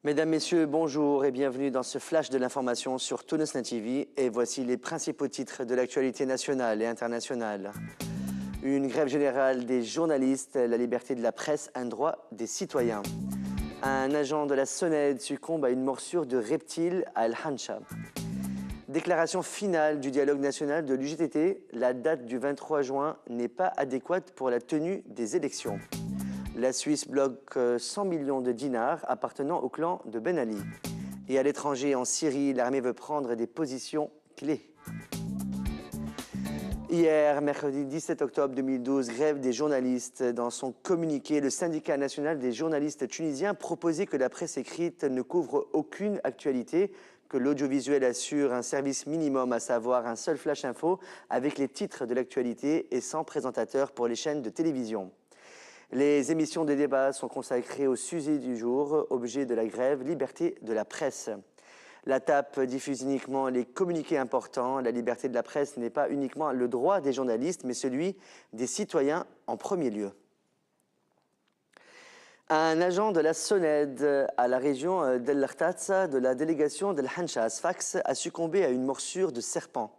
Mesdames, Messieurs, bonjour et bienvenue dans ce flash de l'information sur Tunisnet TV. Et voici les principaux titres de l'actualité nationale et internationale. Une grève générale des journalistes, la liberté de la presse, un droit des citoyens. Un agent de la SONED succombe à une morsure de reptile à El Hancha. Déclaration finale du dialogue national de l'UGTT, la date du 23 juin n'est pas adéquate pour la tenue des élections. La Suisse bloque 100 millions de dinars appartenant au clan de Ben Ali. Et à l'étranger, en Syrie, l'armée veut prendre des positions clés. Hier, mercredi 17 octobre 2012, grève des journalistes. Dans son communiqué, le syndicat national des journalistes tunisiens proposait que la presse écrite ne couvre aucune actualité, que l'audiovisuel assure un service minimum, à savoir un seul flash info avec les titres de l'actualité et sans présentateur pour les chaînes de télévision. Les émissions de débat sont consacrées au sujet du jour, objet de la grève, liberté de la presse. La TAP diffuse uniquement les communiqués importants. La liberté de la presse n'est pas uniquement le droit des journalistes, mais celui des citoyens en premier lieu. Un agent de la SONED à la région d'El Khatsa de la délégation d'El Hancha à Sfax a succombé à une morsure de serpent.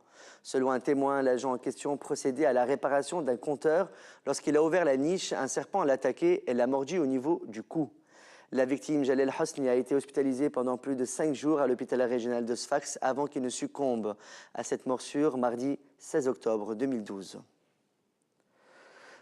Selon un témoin, l'agent en question procédait à la réparation d'un compteur. Lorsqu'il a ouvert la niche, un serpent l'a attaqué et l'a mordu au niveau du cou. La victime, Jalel Hosni, a été hospitalisée pendant plus de 5 jours à l'hôpital régional de Sfax avant qu'il ne succombe à cette morsure mardi 16 octobre 2012.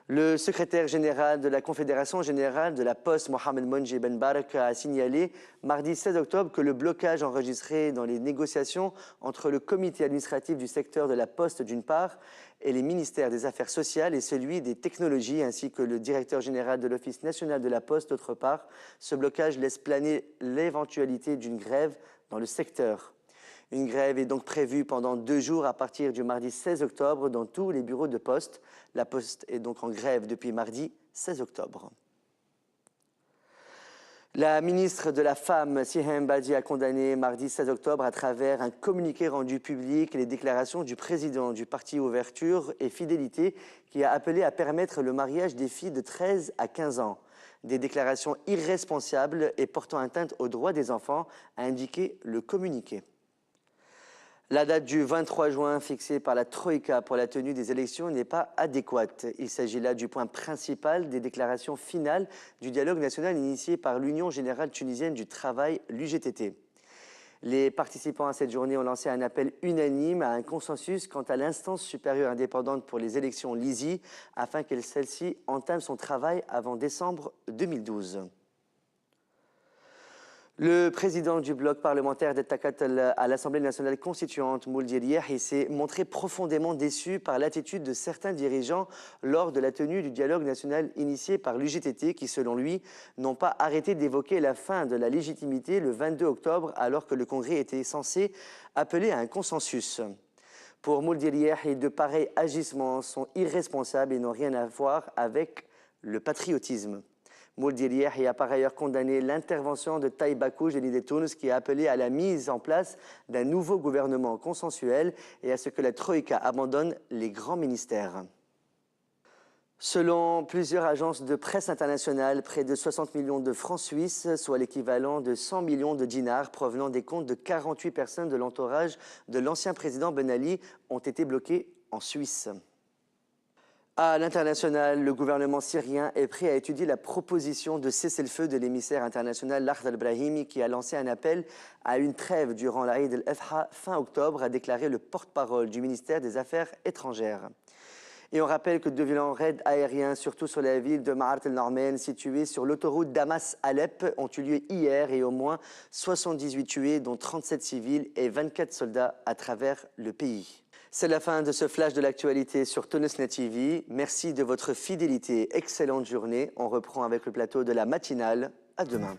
Le secrétaire général de la Confédération générale de la Poste, Mohamed Monji Ben Barak, a signalé mardi 16 octobre que le blocage enregistré dans les négociations entre le comité administratif du secteur de la Poste d'une part et les ministères des Affaires sociales et celui des technologies ainsi que le directeur général de l'Office national de la Poste d'autre part, ce blocage laisse planer l'éventualité d'une grève dans le secteur. Une grève est donc prévue pendant 2 jours à partir du mardi 16 octobre dans tous les bureaux de poste. La Poste est donc en grève depuis mardi 16 octobre. La ministre de la Femme, Sihem Badi, a condamné mardi 16 octobre à travers un communiqué rendu public les déclarations du président du parti Ouverture et Fidélité qui a appelé à permettre le mariage des filles de 13 à 15 ans. Des déclarations irresponsables et portant atteinte aux droits des enfants, a indiqué le communiqué. La date du 23 juin fixée par la Troïka pour la tenue des élections n'est pas adéquate. Il s'agit là du point principal des déclarations finales du dialogue national initié par l'Union générale tunisienne du travail, l'UGTT. Les participants à cette journée ont lancé un appel unanime à un consensus quant à l'instance supérieure indépendante pour les élections, l'ISI, afin que celle-ci entame son travail avant décembre 2012. Le président du bloc parlementaire d'Ettakat à l'Assemblée nationale constituante, Mouldi Riahi, s'est montré profondément déçu par l'attitude de certains dirigeants lors de la tenue du dialogue national initié par l'UGTT qui, selon lui, n'ont pas arrêté d'évoquer la fin de la légitimité le 22 octobre alors que le Congrès était censé appeler à un consensus. Pour Mouldi Riahi, de pareils agissements sont irresponsables et n'ont rien à voir avec le patriotisme. Mouldi Riahi a par ailleurs condamné l'intervention de Taïb Bakouj et l'idée Tounes qui a appelé à la mise en place d'un nouveau gouvernement consensuel et à ce que la Troïka abandonne les grands ministères. Selon plusieurs agences de presse internationales, près de 60 millions de francs suisses, soit l'équivalent de 100 millions de dinars provenant des comptes de 48 personnes de l'entourage de l'ancien président Ben Ali, ont été bloqués en Suisse. À l'international, le gouvernement syrien est prêt à étudier la proposition de cessez-le-feu de l'émissaire international Lakhdar al-Brahimi qui a lancé un appel à une trêve durant l'Aïd al-Adha fin octobre, a déclaré le porte-parole du ministère des Affaires étrangères. Et on rappelle que de violents raids aériens, surtout sur la ville de Ma'arat el-Normen, située sur l'autoroute Damas-Alep, ont eu lieu hier et au moins 78 tués, dont 37 civils et 24 soldats à travers le pays. C'est la fin de ce flash de l'actualité sur Tunisnet TV. Merci de votre fidélité. Excellente journée. On reprend avec le plateau de la matinale. À demain.